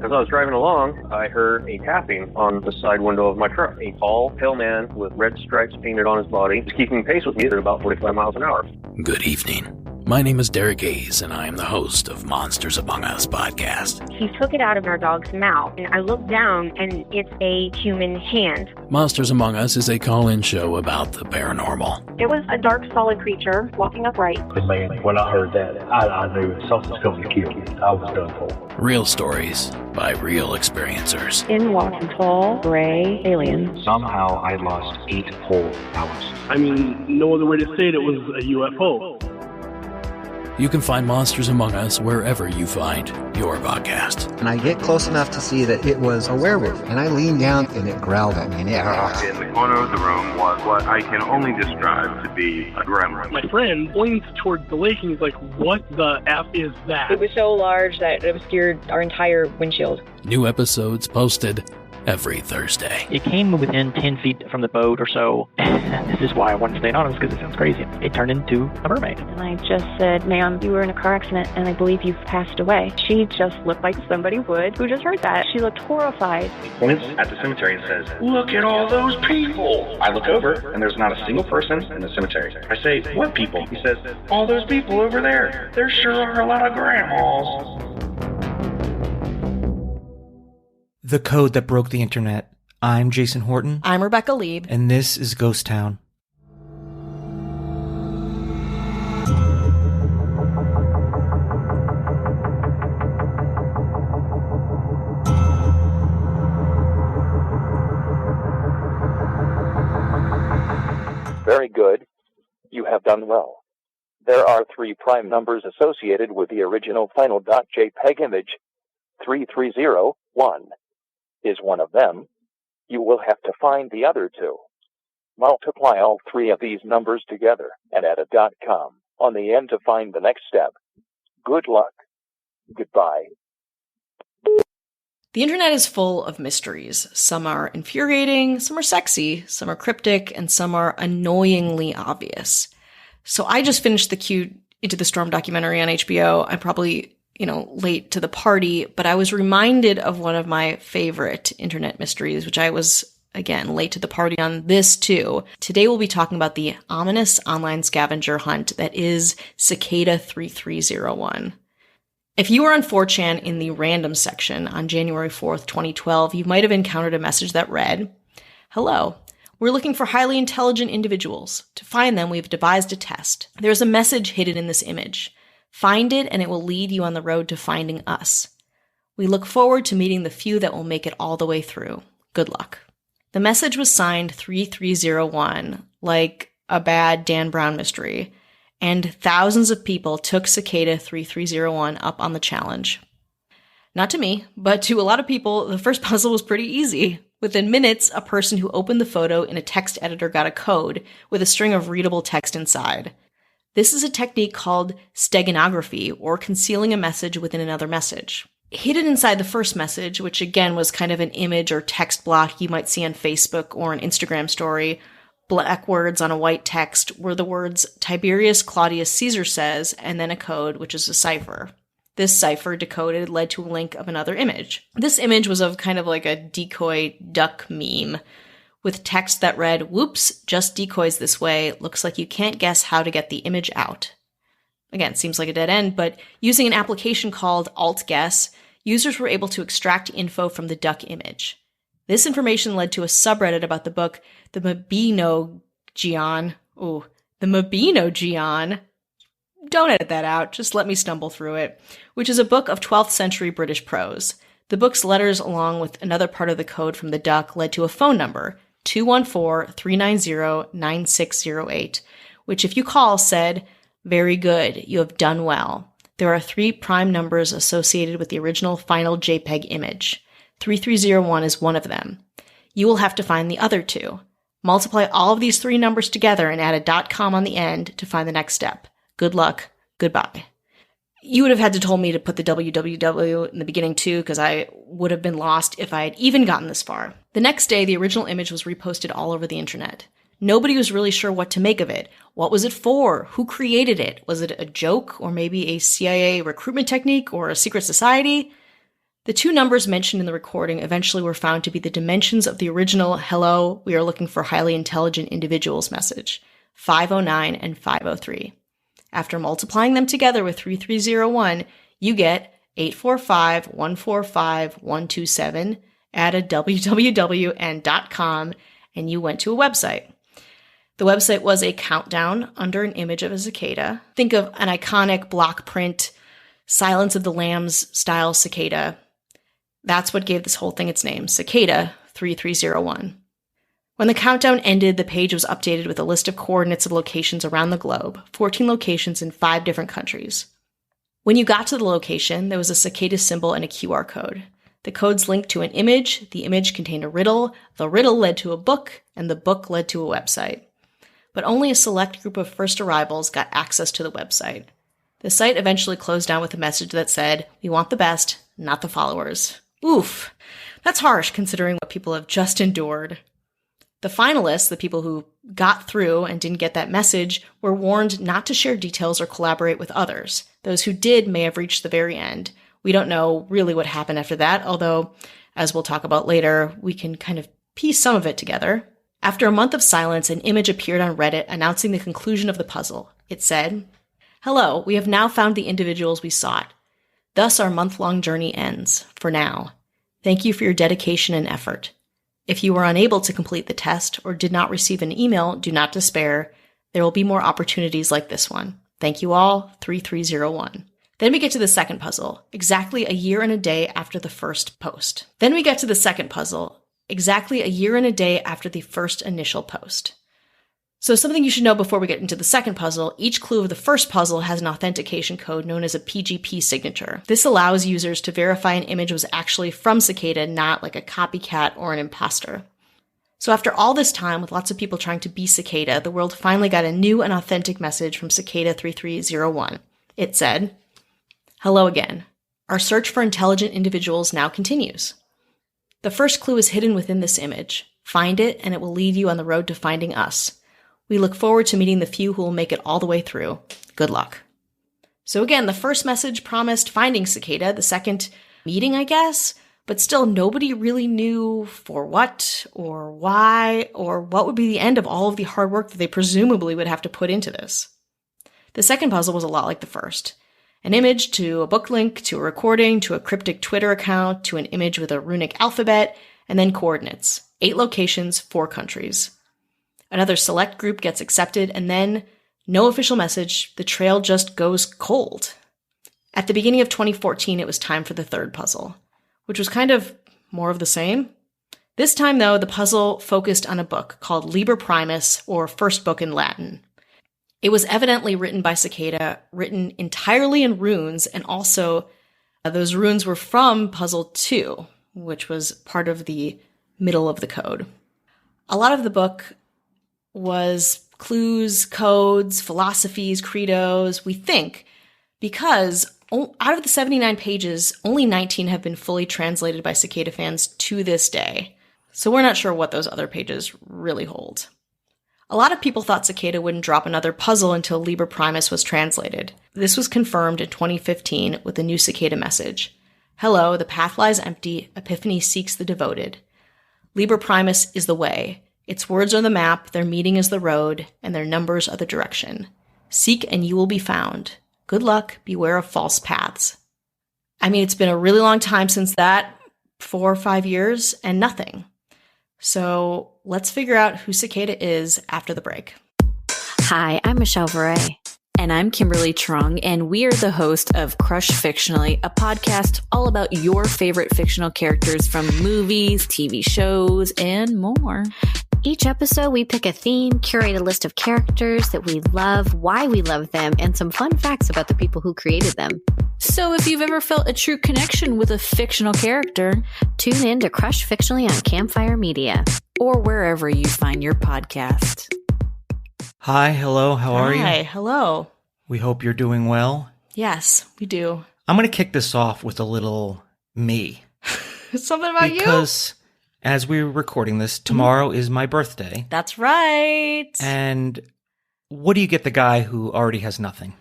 As I was driving along, I heard a tapping on the side window of my truck. A tall, pale man with red stripes painted on his body was keeping pace with me at about 45 miles an hour. Good evening. My name is Derek Hayes, and I am the host of Monsters Among Us podcast. He took it out of our dog's mouth, and I looked down, and it's a human hand. Monsters Among Us is a call-in show about the paranormal. It was a dark, solid creature walking upright. And man, when I heard that, I knew something's going to kill me. I was done for. Real stories by real experiencers. In walked a tall, gray alien. Somehow I lost 8 whole hours. I mean, no other way to say it was a UFO. You can find Monsters Among Us wherever you find your podcast. And I get close enough to see that it was a werewolf, and I leaned down and it growled at me. In the corner of the room was what I can only describe to be a gremlin. My friend points towards the lake and he's like, "What the F is that?" It was so large that it obscured our entire windshield. New episodes posted every Thursday. It came within 10 feet from the boat or so. This is why I wanted to stay anonymous, because it sounds crazy. It turned into a mermaid. And I just said, "Ma'am, you were in a car accident, and I believe you've passed away." She just looked like somebody would who just heard that. She looked horrified. He points at the cemetery and says, "Look at all those people." I look over, and there's not a single person in the cemetery. I say, "What people?" He says, "All those people over there. There sure are a lot of grandmas." The code that broke the internet. I'm Jason Horton. I'm Rebecca Lieb. And this is Ghost Town. Very good. You have done well. There are 3 prime numbers associated with the original final .jpeg image. 3301 is one of them. You will have to find the other 2. Multiply all 3 of these numbers together and add a .com on the end to find the next step. Good luck. Goodbye. The internet is full of mysteries. Some are infuriating, some are sexy, some are cryptic, and some are annoyingly obvious. So I just finished the Q Into the Storm documentary on HBO. I'm probably late to the party, but I was reminded of one of my favorite internet mysteries, which I was, again, late to the party on this too. Today we'll be talking about the ominous online scavenger hunt that is Cicada 3301. If you were on 4chan in the random section on January 4th, 2012, you might have encountered a message that read, "Hello. We're looking for highly intelligent individuals. To find them, we've devised a test. There's a message hidden in this image. Find it, and it will lead you on the road to finding us. We look forward to meeting the few that will make it all the way through. Good luck." The message was signed 3301, like a bad Dan Brown mystery, and thousands of people took Cicada 3301 up on the challenge. Not to me, but to a lot of people, the first puzzle was pretty easy. Within minutes, a person who opened the photo in a text editor got a code with a string of readable text inside. This is a technique called steganography, or concealing a message within another message. Hidden inside the first message, which again was kind of an image or text block you might see on Facebook or an Instagram story, black words on a white text, were the words "Tiberius Claudius Caesar says," and then a code, which is a cipher. This cipher decoded led to a link of another image. This image was of kind of like a decoy duck meme, with text that read, "Whoops, just decoys this way. Looks like you can't guess how to get the image out." Again, seems like a dead end, but using an application called AltGuess, users were able to extract info from the duck image. This information led to a subreddit about the book, The Mabinogion. Don't edit that out, just let me stumble through it, which is a book of 12th century British prose. The book's letters, along with another part of the code from the duck, led to a phone number, 214-390-9608, which if you call said, "Very good, you have done well. There are 3 prime numbers associated with the original final JPEG image. 3301 is one of them. You will have to find the other 2. Multiply all of these 3 numbers together and add a .com on the end to find the next step. Good luck. Goodbye." You would have had to told me to put the www in the beginning too, because I would have been lost if I had even gotten this far. The next day, the original image was reposted all over the internet. Nobody was really sure what to make of it. What was it for? Who created it? Was it a joke, or maybe a CIA recruitment technique or a secret society? The two numbers mentioned in the recording eventually were found to be the dimensions of the original "Hello, we are looking for highly intelligent individuals" message, 509 and 503. After multiplying them together with 3301, you get 845-145-127, add a www and .com, and you went to a website. The website was a countdown under an image of a cicada. Think of an iconic block print, Silence of the Lambs style cicada. That's what gave this whole thing its name, Cicada 3301. When the countdown ended, the page was updated with a list of coordinates of locations around the globe, 14 locations in 5 different countries. When you got to the location, there was a cicada symbol and a QR code. The codes linked to an image, the image contained a riddle, the riddle led to a book, and the book led to a website. But only a select group of first arrivals got access to the website. The site eventually closed down with a message that said, "We want the best, not the followers." Oof, that's harsh considering what people have just endured. The finalists, the people who got through and didn't get that message, were warned not to share details or collaborate with others. Those who did may have reached the very end. We don't know really what happened after that, although, as we'll talk about later, we can kind of piece some of it together. After a month of silence, an image appeared on Reddit announcing the conclusion of the puzzle. It said, "Hello, we have now found the individuals we sought. Thus our month-long journey ends, for now. Thank you for your dedication and effort. If you were unable to complete the test or did not receive an email, do not despair. There will be more opportunities like this one. Thank you all, 3301. Then we get to the second puzzle, exactly a year and a day after the first post. Initial post. So something you should know before we get into the second puzzle, each clue of the first puzzle has an authentication code known as a PGP signature. This allows users to verify an image was actually from Cicada, not like a copycat or an imposter. So after all this time, with lots of people trying to be Cicada, the world finally got a new and authentic message from Cicada 3301. It said, "Hello again. Our search for intelligent individuals now continues. The first clue is hidden within this image. Find it, and it will lead you on the road to finding us. We look forward to meeting the few who will make it all the way through. Good luck." So again, the first message promised finding Cicada, the second meeting, I guess, but still nobody really knew for what or why or what would be the end of all of the hard work that they presumably would have to put into this. The second puzzle was a lot like the first. An image to a book link, to a recording, to a cryptic Twitter account, to an image with a runic alphabet, and then coordinates. 8 locations, 4 countries. Another select group gets accepted, and then no official message. The trail just goes cold. At the beginning of 2014, it was time for the third puzzle, which was kind of more of the same. This time, though, the puzzle focused on a book called Liber Primus, or First Book in Latin. It was evidently written by Cicada, written entirely in runes, and also those runes were from Puzzle 2, which was part of the middle of the code. A lot of the book was clues, codes, philosophies, credos, we think, because out of the 79 pages, only 19 have been fully translated by Cicada fans to this day. So we're not sure what those other pages really hold. A lot of people thought Cicada wouldn't drop another puzzle until Liber Primus was translated. This was confirmed in 2015 with a new Cicada message. "Hello, the path lies empty, Epiphany seeks the devoted. Liber Primus is the way. Its words are the map, their meaning is the road, and their numbers are the direction. Seek and you will be found. Good luck, beware of false paths." I mean, it's been a really long time since that, 4 or 5 years, and nothing. So let's figure out who Cicada is after the break. Hi, I'm Michelle Varay. And I'm Kimberly Trung, and we are the host of Crush Fictionally, a podcast all about your favorite fictional characters from movies, TV shows, and more. Each episode, we pick a theme, curate a list of characters that we love, why we love them, and some fun facts about the people who created them. So if you've ever felt a true connection with a fictional character, tune in to Crush Fictionally on Campfire Media. Or wherever you find your podcast. Hi, hello, how are you? Hi, hello. We hope you're doing well. Yes, we do. I'm going to kick this off with a little me. Something about you? Because as we're recording this, tomorrow is my birthday. That's right. And what do you get the guy who already has nothing?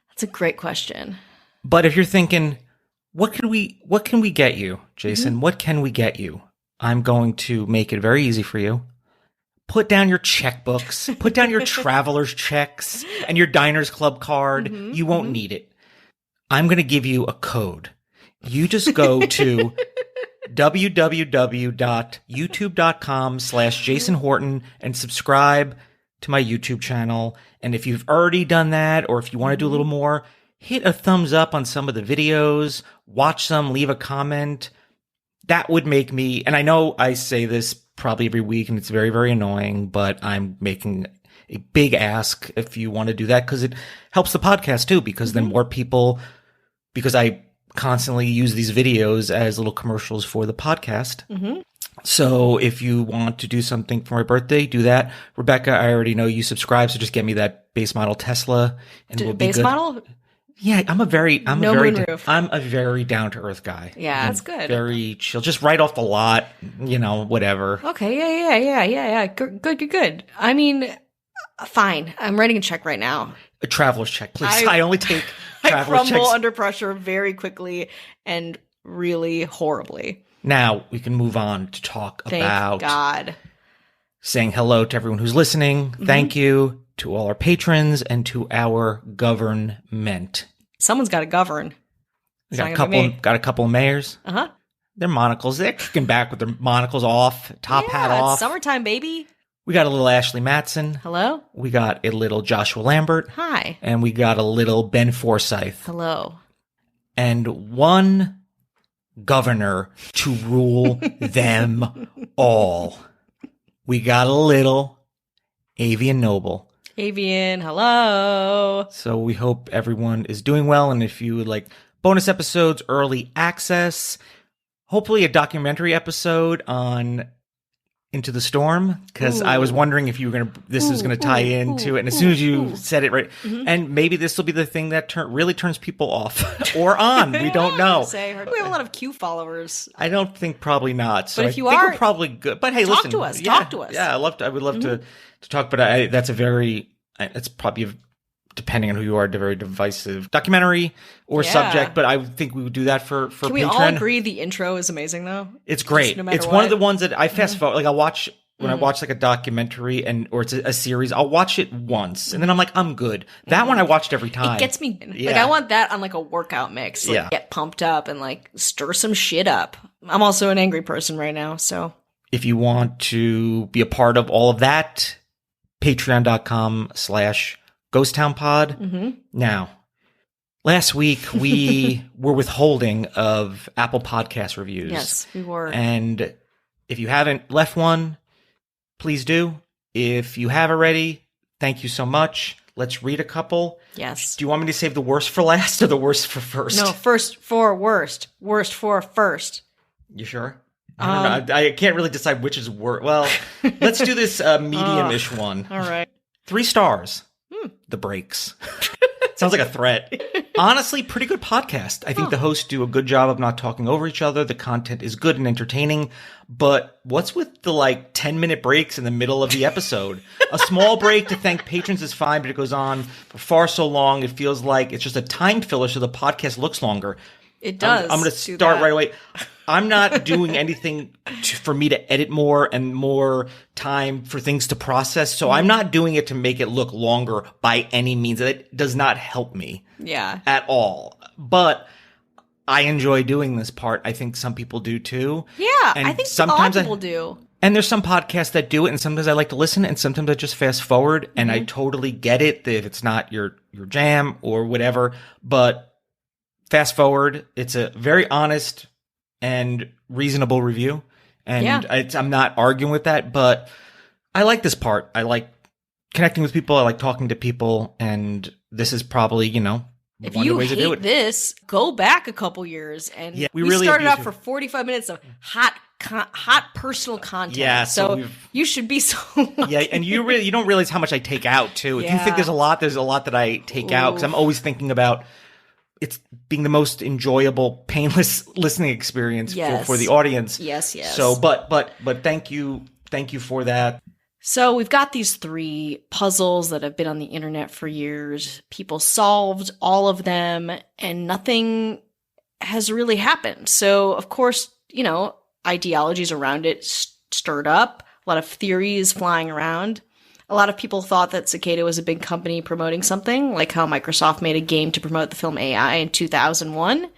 That's a great question. But if you're thinking, What can we get you, Jason? Mm-hmm. What can we get you? I'm going to make it very easy for you. Put down your checkbooks, put down your traveler's checks and your Diners Club card. Mm-hmm. You won't need it. I'm going to give you a code. You just go to www.youtube.com/Jason Horton and subscribe to my YouTube channel. And if you've already done that, or if you want to do a little more, hit a thumbs up on some of the videos, watch some, leave a comment. That would make me, and I know I say this probably every week and it's very, very annoying, but I'm making a big ask if you want to do that, because it helps the podcast too, because then more people, because I constantly use these videos as little commercials for the podcast. Mm-hmm. So if you want to do something for my birthday, do that. Rebecca, I already know you subscribe, so just get me that base model Tesla and we'll be base good. model? Yeah, I'm a very down to earth guy. Yeah, that's good. Very chill, just right off the lot, whatever. Okay, yeah. Good. I mean, fine. I'm writing a check right now. A traveler's check, please. I only take traveler's checks. I crumble under pressure very quickly and really horribly. Now we can move on to talk about God. Saying hello to everyone who's listening. Mm-hmm. Thank you to all our patrons and to our government. Someone's got to govern. Got a couple of mayors. Uh-huh. Their monocles. They're kicking back with their monocles off, top hat off. It's summertime, baby. We got a little Ashley Matson. Hello. We got a little Joshua Lambert. Hi. And we got a little Ben Forsyth. Hello. And one governor to rule them all. We got a little Avian Noble. Avian, hello. So we hope everyone is doing well. And if you would like bonus episodes, early access, hopefully a documentary episode on Into the Storm, because I was wondering if you were this is going to tie into it. And as soon as you said it right, and maybe this will be the thing that really turns people off or on. We don't know. We have a lot of Q followers. I don't think probably not. So but if you think are, we're probably good. But hey, talk listen, to us. Talk to us. Yeah, I would love to talk. But that's it's probably, depending on who you are, a very divisive documentary or subject. But I think we would do that for Can we all agree the intro is amazing though? It's great. No it's one of the ones that I fast forward. Like I'll watch when I watch like a documentary or it's a series. I'll watch it once and then I'm like, I'm good. That one I watched every time. It gets me. Yeah. Like I want that on like a workout mix. Like get pumped up and like stir some shit up. I'm also an angry person right now, so. If you want to be a part of all of that, patreon.com/GhostTownPod. Now, last week we were withholding of Apple Podcast reviews. Yes, we were. And if you haven't left one, please do. If you have already, thank you so much. Let's read a couple. Yes. Do you want me to save the worst for last or the worst for first? No, first for worst. Worst for first. You sure? I don't know. I can't really decide which is worse. Well, let's do this medium-ish one. All right. 3 stars. The breaks. Sounds like a threat. Honestly, pretty good podcast. I think the hosts do a good job of not talking over each other. The content is good and entertaining. But what's with the 10-minute breaks in the middle of the episode? A small break to thank patrons is fine, but it goes on for far so long. It feels like it's just a time filler so the podcast looks longer. It does. I'm going to start right away. I'm not doing anything for me to edit more and more time for things to process. So I'm not doing it to make it look longer by any means. It does not help me at all. But I enjoy doing this part. I think some people do too. Yeah, and I think sometimes a lot of people do. And there's some podcasts that do it, and sometimes I like to listen, and sometimes I just fast forward, and I totally get it if it's not your jam or whatever. But fast forward, it's a very honest and reasonable review. And I'm not arguing with that, but I like this part. I like connecting with people. I like talking to people. And this is probably, if one you of the ways to do hate it. this, go back a couple years. And we really started off for 45 minutes of hot personal content. Yeah. So you should be so lucky. Yeah. And you don't realize how much I take out too. If you think there's a lot that I take out, because I'm always thinking about it's being the most enjoyable, painless listening experience for the audience. Yes. So, but thank you for that. So we've got these 3 puzzles that have been on the internet for years. People solved all of them, and nothing has really happened. So, of course, ideologies around it stirred up, a lot of theories flying around. A lot of people thought that Cicada was a big company promoting something, like how Microsoft made a game to promote the film AI in 2001.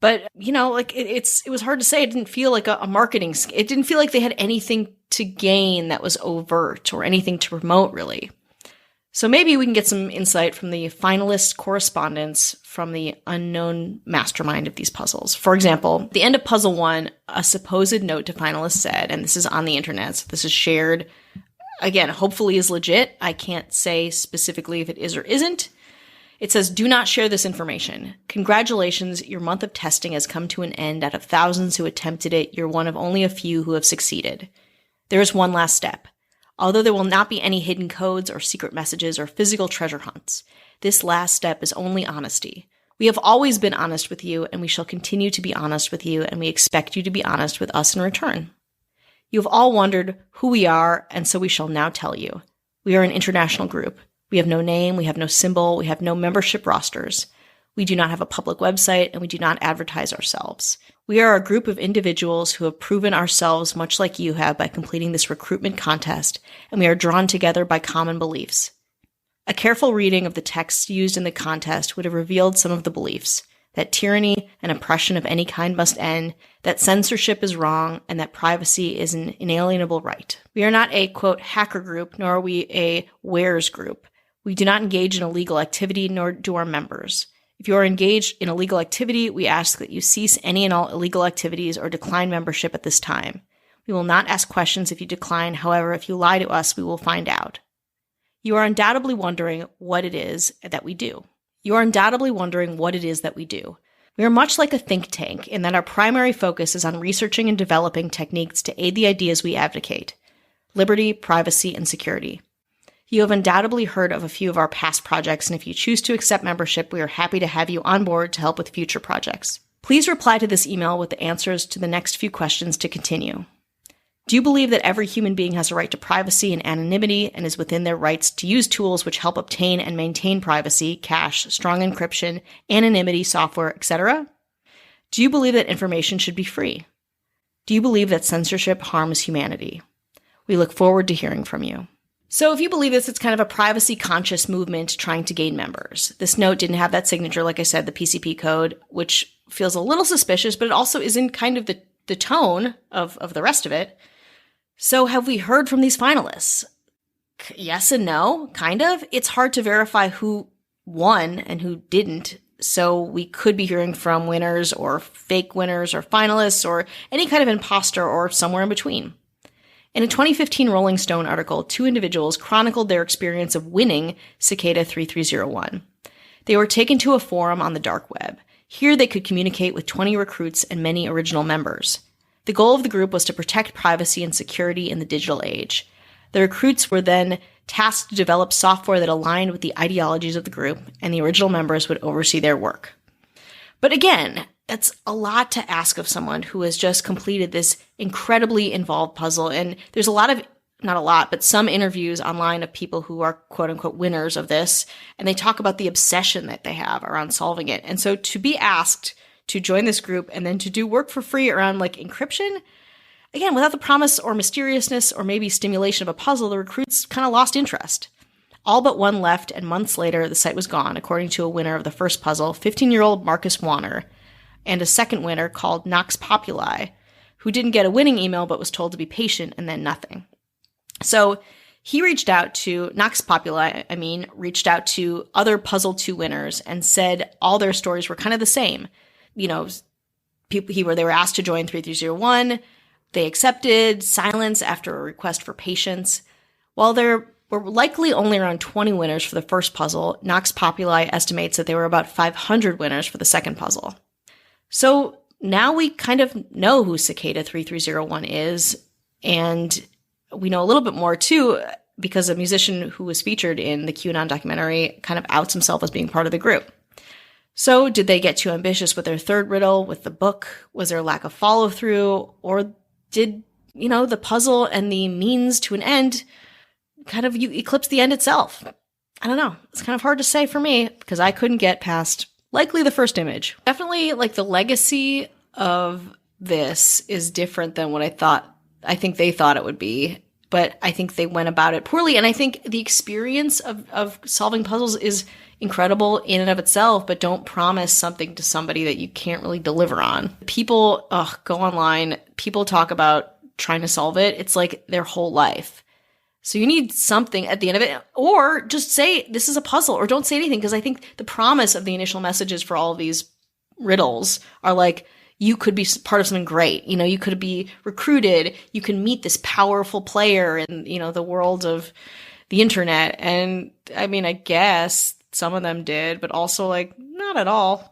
But, it was hard to say. It didn't feel like a marketing, it didn't feel like they had anything to gain that was overt or anything to promote, really. So maybe we can get some insight from the finalist correspondence from the unknown mastermind of these puzzles. For example, at the end of puzzle 1, a supposed note to finalists said, and this is on the internet, so this is shared, again, hopefully is legit. I can't say specifically if it is or isn't. It says, "Do not share this information. Congratulations, your month of testing has come to an end. Out of thousands who attempted it, you're one of only a few who have succeeded. There is one last step. Although there will not be any hidden codes or secret messages or physical treasure hunts, this last step is only honesty. We have always been honest with you, and we shall continue to be honest with you, and we expect you to be honest with us in return. You have all wondered who we are, and so we shall now tell you. We are an international group. We have no name, we have no symbol, we have no membership rosters. We do not have a public website, and we do not advertise ourselves. We are a group of individuals who have proven ourselves much like you have by completing this recruitment contest, and we are drawn together by common beliefs. A careful reading of the texts used in the contest would have revealed some of the beliefs, that tyranny and oppression of any kind must end, that censorship is wrong, and that privacy is an inalienable right. We are not a, quote, hacker group, nor are we a wares group. We do not engage in illegal activity, nor do our members. If you are engaged in illegal activity, we ask that you cease any and all illegal activities or decline membership at this time. We will not ask questions if you decline. However, if you lie to us, we will find out. You are undoubtedly wondering what it is that we do. We are much like a think tank in that our primary focus is on researching and developing techniques to aid the ideas we advocate: liberty, privacy, and security. You have undoubtedly heard of a few of our past projects, and if you choose to accept membership, we are happy to have you on board to help with future projects. Please reply to this email with the answers to the next few questions to continue. Do you believe that every human being has a right to privacy and anonymity and is within their rights to use tools which help obtain and maintain privacy, cache, strong encryption, anonymity, software, etc.? Do you believe that information should be free? Do you believe that censorship harms humanity? We look forward to hearing from you. So if you believe this, it's kind of a privacy-conscious movement trying to gain members. This note didn't have that signature, like I said, the PCP code, which feels a little suspicious, but it also isn't kind of the tone of the rest of it. So have we heard from these finalists? Yes and no, kind of. It's hard to verify who won and who didn't. So we could be hearing from winners or fake winners or finalists or any kind of imposter or somewhere in between. In a 2015 Rolling Stone article, 2 individuals chronicled their experience of winning Cicada 3301. They were taken to a forum on the dark web. Here they could communicate with 20 recruits and many original members. The goal of the group was to protect privacy and security in the digital age. The recruits were then tasked to develop software that aligned with the ideologies of the group, and the original members would oversee their work. But again, that's a lot to ask of someone who has just completed this incredibly involved puzzle. And there's some interviews online of people who are quote unquote winners of this. And they talk about the obsession that they have around solving it. And so to be asked to join this group and then to do work for free around like encryption, again, without the promise or mysteriousness or maybe stimulation of a puzzle, the recruits kind of lost interest. All but one left, and months later, the site was gone, according to a winner of the first puzzle, 15-year-old Marcus Warner, and a second winner called Nox Populi, who didn't get a winning email but was told to be patient and then nothing. So he reached out to reached out to other Puzzle 2 winners and said all their stories were kind of the same. You know, they were asked to join 3301. They accepted silence after a request for patience. While there were likely only around 20 winners for the first puzzle, Nox Populi estimates that there were about 500 winners for the second puzzle. So now we kind of know who Cicada 3301 is, and we know a little bit more too, because a musician who was featured in the QAnon documentary kind of outs himself as being part of the group. So did they get too ambitious with their third riddle, with the book? Was there a lack of follow-through? Or did, the puzzle and the means to an end kind of eclipse the end itself? I don't know. It's kind of hard to say for me, because I couldn't get past likely the first image. Definitely like the legacy of this is different than what I think they thought it would be. But I think they went about it poorly. And I think the experience of solving puzzles is incredible in and of itself, but don't promise something to somebody that you can't really deliver on. People go online, people talk about trying to solve it. It's like their whole life. So you need something at the end of it, or just say this is a puzzle, or don't say anything, because I think the promise of the initial messages for all of these riddles are like, you could be part of something great. You know, you could be recruited. You can meet this powerful player in, you know, the world of the internet. And I mean, I guess some of them did, but also like not at all.